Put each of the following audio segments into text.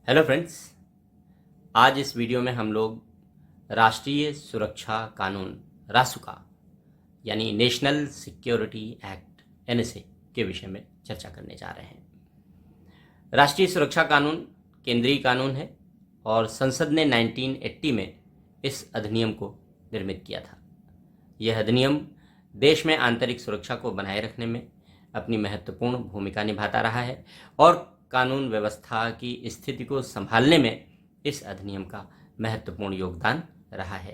Hello friends, आज इस video में हम लोग राष्ट्रीय सुरक्षा कानून रासुका यानी नेशनल सिक्योरिटी एक्ट एनएसए के विषय में चर्चा करने जा रहे हैं। राष्ट्रीय सुरक्षा कानून केंद्रीय कानून है और संसद ने 1980 में इस अधिनियम को निर्मित किया था। यह अधिनियम देश में आंतरिक सुरक्षा को बनाए रखने में अपनी महत्वपूर्ण भूमिका निभाता रहा है और कानून व्यवस्था की स्थिति को संभालने में इस अधिनियम का महत्वपूर्ण योगदान रहा है।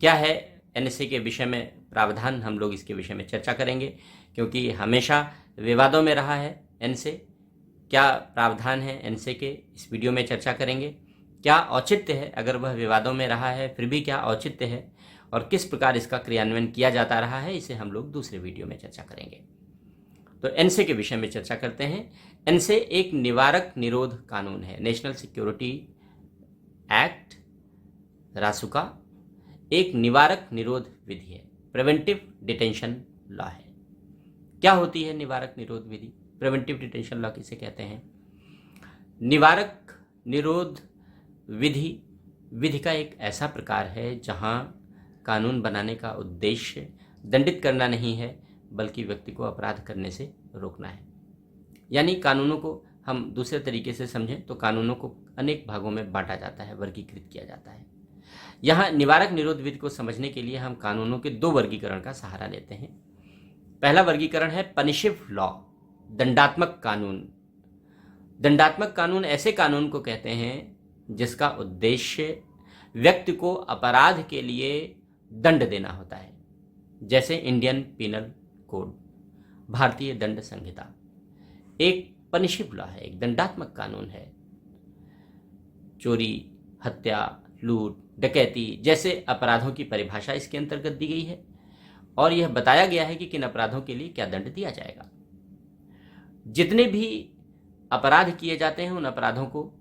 क्या है एनएसए के विषय में प्रावधान, हम लोग इसके विषय में चर्चा करेंगे क्योंकि हमेशा विवादों में रहा है एनएसए। क्या प्रावधान है एनएसए के, इस वीडियो में चर्चा करेंगे। क्या औचित्य है, अगर वह विवादों में रहा है फिर भी क्या औचित्य है और किस प्रकार इसका क्रियान्वयन किया जाता रहा है, इसे हम लोग दूसरे वीडियो में चर्चा करेंगे। तो एनएसए के विषय में चर्चा करते हैं। एनएसए एक निवारक निरोध कानून है। नेशनल सिक्योरिटी एक्ट रासुका एक निवारक निरोध विधि है, प्रिवेंटिव डिटेंशन लॉ है। क्या होती है निवारक निरोध विधि? प्रिवेंटिव डिटेंशन लॉ किसे कहते हैं? निवारक निरोध विधि का एक ऐसा प्रकार है जहां कानून बनाने का उद्देश्य दंडित करना नहीं है बल्कि व्यक्ति को अपराध करने से रोकना है। यानी कानूनों को हम दूसरे तरीके से समझें तो कानूनों को अनेक भागों में बांटा जाता है, वर्गीकृत किया जाता है। यहाँ निवारक निरोध विधि को समझने के लिए हम कानूनों के दो वर्गीकरण का सहारा लेते हैं। पहला वर्गीकरण है पनिशिव लॉ, दंडात्मक कानून। दंडात्मक कानून ऐसे कानून को कहते हैं जिसका उद्देश्य व्यक्ति को अपराध के लिए दंड देना होता है, जैसे इंडियन पीनल कोड, भारतीय दंड संहिता एक पनिशिव लॉ है, एक दंडात्मक कानून है। चोरी, हत्या, लूट, डकैती जैसे अपराधों की परिभाषा इसके अंतर्गत दी गई है और यह बताया गया है कि किन अपराधों के लिए क्या दंड दिया जाएगा। जितने भी अपराध किए जाते हैं उन अपराधों को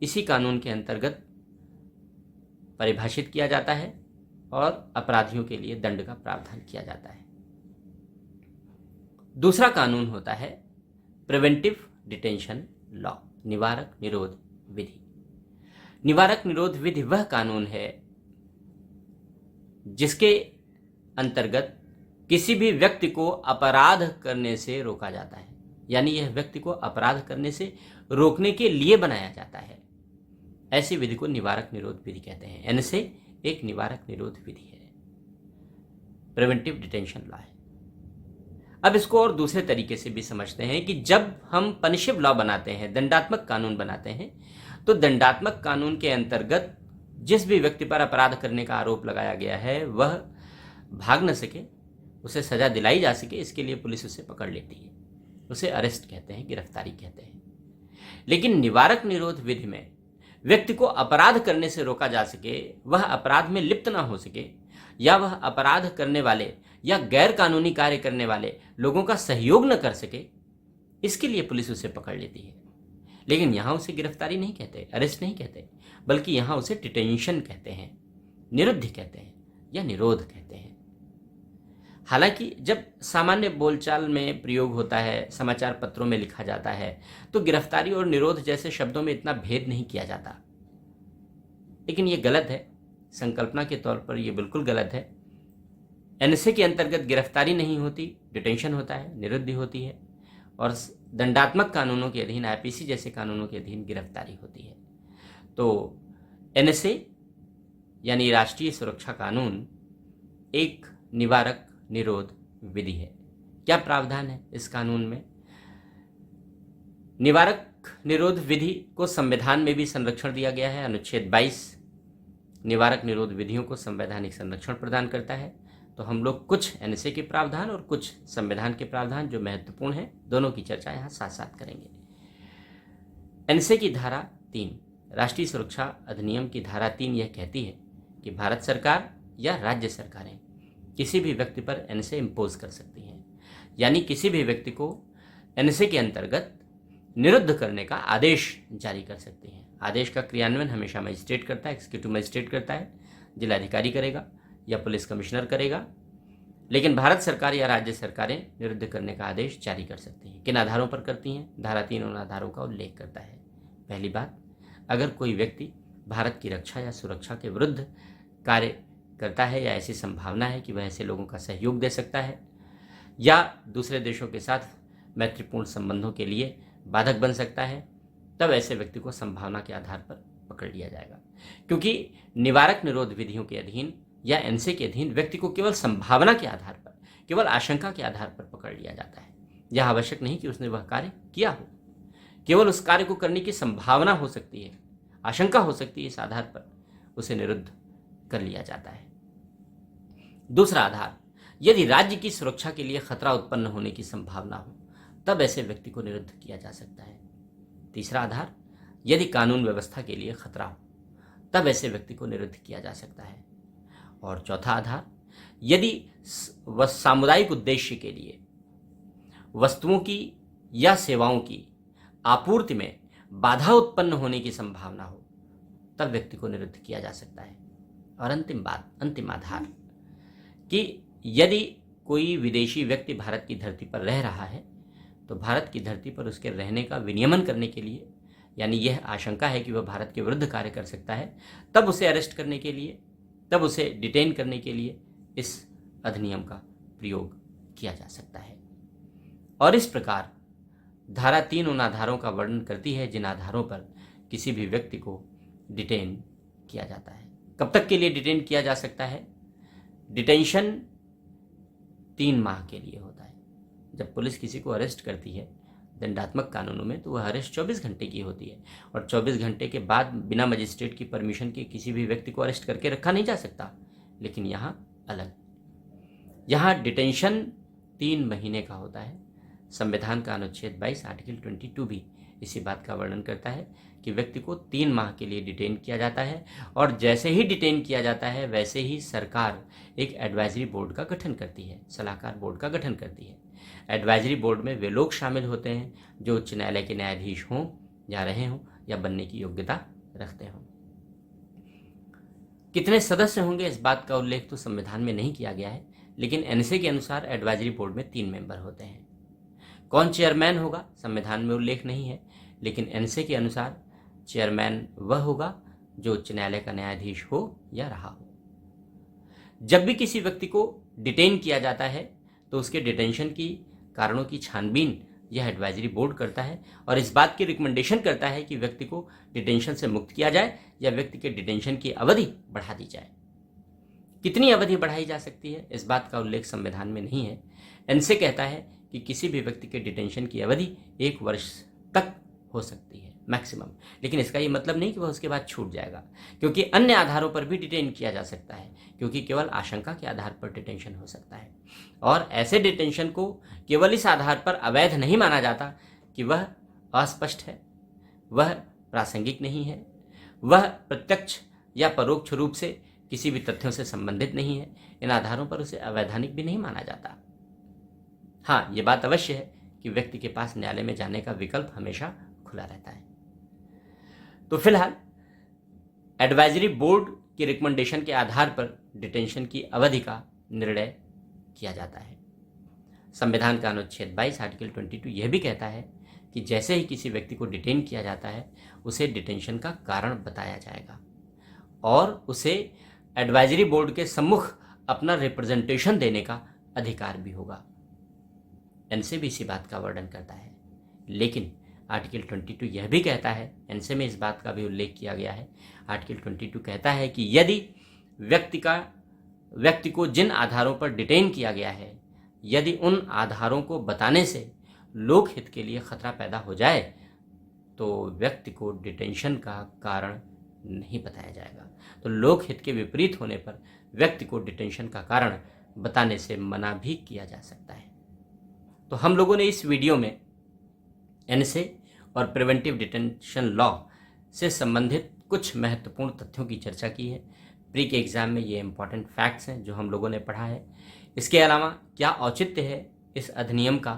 इसी कानून के अंतर्गत परिभाषित किया जाता है और अपराधियों के लिए दंड का प्रावधान किया जाता है। दूसरा कानून होता है प्रिवेंटिव डिटेंशन लॉ, निवारक निरोध विधि। निवारक निरोध विधि वह कानून है जिसके अंतर्गत किसी भी व्यक्ति को अपराध करने से रोका जाता है, यानी यह व्यक्ति को अपराध करने से रोकने के लिए बनाया जाता है। ऐसी विधि को निवारक निरोध विधि कहते हैं। एनएसए एक निवारक निरोध विधि है, प्रिवेंटिव डिटेंशन लॉ है। अब इसको और दूसरे तरीके से भी समझते हैं कि जब हम पनिशिव लॉ बनाते हैं, दंडात्मक कानून बनाते हैं, तो दंडात्मक कानून के अंतर्गत जिस भी व्यक्ति पर अपराध करने का आरोप लगाया गया है वह भाग न सके, उसे सजा दिलाई जा सके, इसके लिए पुलिस उसे पकड़ लेती है, उसे अरेस्ट कहते हैं, गिरफ्तारी कहते हैं। लेकिन निवारक निरोध विधि में व्यक्ति को अपराध करने से रोका जा सके, वह अपराध में लिप्त ना हो सके या वह अपराध करने वाले या गैर कानूनी कार्य करने वाले लोगों का सहयोग न कर सके, इसके लिए पुलिस उसे पकड़ लेती है। लेकिन यहां उसे गिरफ्तारी नहीं कहते, अरेस्ट नहीं कहते, बल्कि यहां उसे डिटेंशन कहते हैं, निरुद्ध कहते हैं या निरोध कहते हैं। हालांकि जब सामान्य बोलचाल में प्रयोग होता है, समाचार पत्रों में लिखा जाता है, तो गिरफ्तारी और निरोध जैसे शब्दों में इतना भेद नहीं किया जाता, लेकिन यह गलत है। संकल्पना के तौर पर यह बिल्कुल गलत है। एनएसए के अंतर्गत गिरफ्तारी नहीं होती, डिटेंशन होता है, निरुद्धि होती है, और दंडात्मक कानूनों के अधीन, आईपीसी जैसे कानूनों के अधीन गिरफ्तारी होती है। तो एनएसए यानी राष्ट्रीय सुरक्षा कानून एक निवारक निरोध विधि है। क्या प्रावधान है इस कानून में? निवारक निरोध विधि को संविधान में भी संरक्षण दिया गया है। अनुच्छेद 22 निवारक निरोध विधियों को संवैधानिक संरक्षण प्रदान करता है। तो हम लोग कुछ एनएसए के प्रावधान और कुछ संविधान के प्रावधान जो महत्वपूर्ण है, दोनों की चर्चा यहाँ साथ साथ करेंगे। एनएसए की धारा 3, राष्ट्रीय सुरक्षा अधिनियम की धारा 3 यह कहती है कि भारत सरकार या राज्य सरकारें किसी भी व्यक्ति पर एनएसए इम्पोज कर सकती हैं, यानी किसी भी व्यक्ति को एनएसए के अंतर्गत निरुद्ध करने का आदेश जारी कर सकती हैं। आदेश का क्रियान्वयन हमेशा मजिस्ट्रेट करता है, एग्जीक्यूटिव मजिस्ट्रेट करता है, जिलाधिकारी करेगा या पुलिस कमिश्नर करेगा। लेकिन भारत सरकार या राज्य सरकारें निरुद्ध करने का आदेश जारी कर सकती हैं। किन आधारों पर करती हैं? धारा 3 उन आधारों का उल्लेख करता है। पहली बात, अगर कोई व्यक्ति भारत की रक्षा या सुरक्षा के विरुद्ध कार्य करता है या ऐसी संभावना है कि वह ऐसे लोगों का सहयोग दे सकता है या दूसरे देशों के साथ मैत्रीपूर्ण संबंधों के लिए बाधक बन सकता है, तब ऐसे व्यक्ति को संभावना के आधार पर पकड़ लिया जाएगा। क्योंकि निवारक निरोध विधियों के अधीन या एनसे के अधीन व्यक्ति को केवल संभावना के आधार पर, केवल आशंका के आधार पर पकड़ लिया जाता है। यह आवश्यक नहीं कि उसने वह कार्य किया हो, केवल उस कार्य को करने की संभावना हो सकती है, आशंका हो सकती है, इस आधार पर उसे निरुद्ध कर लिया जाता है। दूसरा आधार, यदि राज्य की सुरक्षा के लिए खतरा उत्पन्न होने की संभावना हो, तब ऐसे व्यक्ति को निरुद्ध किया जा सकता है। तीसरा आधार, यदि कानून व्यवस्था के लिए खतरा हो, तब ऐसे व्यक्ति को निरुद्ध किया जा सकता है। और चौथा आधार, यदि वह सामुदायिक उद्देश्य के लिए वस्तुओं की या सेवाओं की आपूर्ति में बाधा उत्पन्न होने की संभावना हो, तब व्यक्ति को निरुद्ध किया जा सकता है। और अंतिम आधार कि यदि कोई विदेशी व्यक्ति भारत की धरती पर रह रहा है, तो भारत की धरती पर उसके रहने का विनियमन करने के लिए, यानी यह आशंका है कि वह भारत के विरुद्ध कार्य कर सकता है, तब उसे अरेस्ट करने के लिए, तब उसे डिटेन करने के लिए इस अधिनियम का प्रयोग किया जा सकता है। और इस प्रकार धारा 3 उन आधारों का वर्णन करती है जिन आधारों पर किसी भी व्यक्ति को डिटेन किया जाता है। कब तक के लिए डिटेन किया जा सकता है? डिटेंशन 3 माह के लिए होता है। जब पुलिस किसी को अरेस्ट करती है दंडात्मक कानूनों में, तो वह अरेस्ट 24 घंटे की होती है और 24 घंटे के बाद बिना मजिस्ट्रेट की परमिशन के किसी भी व्यक्ति को अरेस्ट करके रखा नहीं जा सकता। लेकिन यहाँ अलग, यहाँ डिटेंशन 3 महीने का होता है। संविधान का अनुच्छेद 22 आर्टिकल 22 भी इसी बात का वर्णन करता है कि व्यक्ति को 3 माह के लिए डिटेन किया जाता है और जैसे ही डिटेन किया जाता है वैसे ही सरकार एक एडवाइजरी बोर्ड का गठन करती है, सलाहकार बोर्ड का गठन करती है। एडवाइजरी बोर्ड में वे लोग शामिल होते हैं जो उच्च न्यायालय के न्यायाधीश हों या रहे हों या बनने की योग्यता रखते हों। कितने सदस्य होंगे इस बात का उल्लेख तो संविधान में नहीं किया गया है, लेकिन एनसे के अनुसार एडवाइजरी बोर्ड में 3 मेंबर होते हैं। कौन चेयरमैन होगा संविधान में उल्लेख नहीं है, लेकिन एनसे के अनुसार चेयरमैन वह होगा जो उच्च न्यायालय का न्यायाधीश हो या रहा हो। जब भी किसी व्यक्ति को डिटेन किया जाता है तो उसके डिटेंशन की कारणों की छानबीन यह एडवाइजरी बोर्ड करता है और इस बात की रिकमेंडेशन करता है कि व्यक्ति को डिटेंशन से मुक्त किया जाए या व्यक्ति के डिटेंशन की अवधि बढ़ा दी जाए। कितनी अवधि बढ़ाई जा सकती है इस बात का उल्लेख संविधान में नहीं है। एनसे कहता है कि किसी भी व्यक्ति के डिटेंशन की अवधि 1 वर्ष तक हो सकती है मैक्सिमम, लेकिन इसका ये मतलब नहीं कि वह उसके बाद छूट जाएगा, क्योंकि अन्य आधारों पर भी डिटेन किया जा सकता है, क्योंकि केवल आशंका के आधार पर डिटेंशन हो सकता है। और ऐसे डिटेंशन को केवल इस आधार पर अवैध नहीं माना जाता कि वह अस्पष्ट है, वह प्रासंगिक नहीं है, वह प्रत्यक्ष या परोक्ष रूप से किसी भी तथ्यों से संबंधित नहीं है। इन आधारों पर उसे अवैधानिक भी नहीं माना जाता। हाँ, ये बात अवश्य है कि व्यक्ति के पास न्यायालय में जाने का विकल्प हमेशा खुला रहता है। तो फिलहाल एडवाइजरी बोर्ड की रिकमेंडेशन के आधार पर डिटेंशन की अवधि का निर्णय किया जाता है। संविधान का अनुच्छेद 22 आर्टिकल 22 यह भी कहता है कि जैसे ही किसी व्यक्ति को डिटेन किया जाता है उसे डिटेंशन का कारण बताया जाएगा और उसे एडवाइजरी बोर्ड के सम्मुख अपना रिप्रेजेंटेशन देने का अधिकार भी होगा। एनसे भी इसी बात का वर्णन करता है, लेकिन आर्टिकल 22 यह भी कहता है, एनसे में इस बात का भी उल्लेख किया गया है, आर्टिकल 22 कहता है कि यदि व्यक्ति को जिन आधारों पर डिटेन किया गया है, यदि उन आधारों को बताने से लोकहित के लिए खतरा पैदा हो जाए तो व्यक्ति को डिटेंशन का कारण नहीं बताया जाएगा। तो लोकहित के विपरीत होने पर व्यक्ति को डिटेंशन का कारण बताने से मना भी किया जा सकता है। तो हम लोगों ने इस वीडियो में एनसे और प्रिवेंटिव डिटेंशन लॉ से संबंधित कुछ महत्वपूर्ण तथ्यों की चर्चा की है। प्री के एग्ज़ाम में ये इंपॉर्टेंट फैक्ट्स हैं जो हम लोगों ने पढ़ा है। इसके अलावा क्या औचित्य है इस अधिनियम का,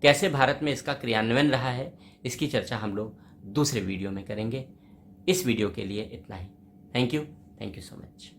कैसे भारत में इसका क्रियान्वयन रहा है, इसकी चर्चा हम लोग दूसरे वीडियो में करेंगे। इस वीडियो के लिए इतना ही। Thank you so much.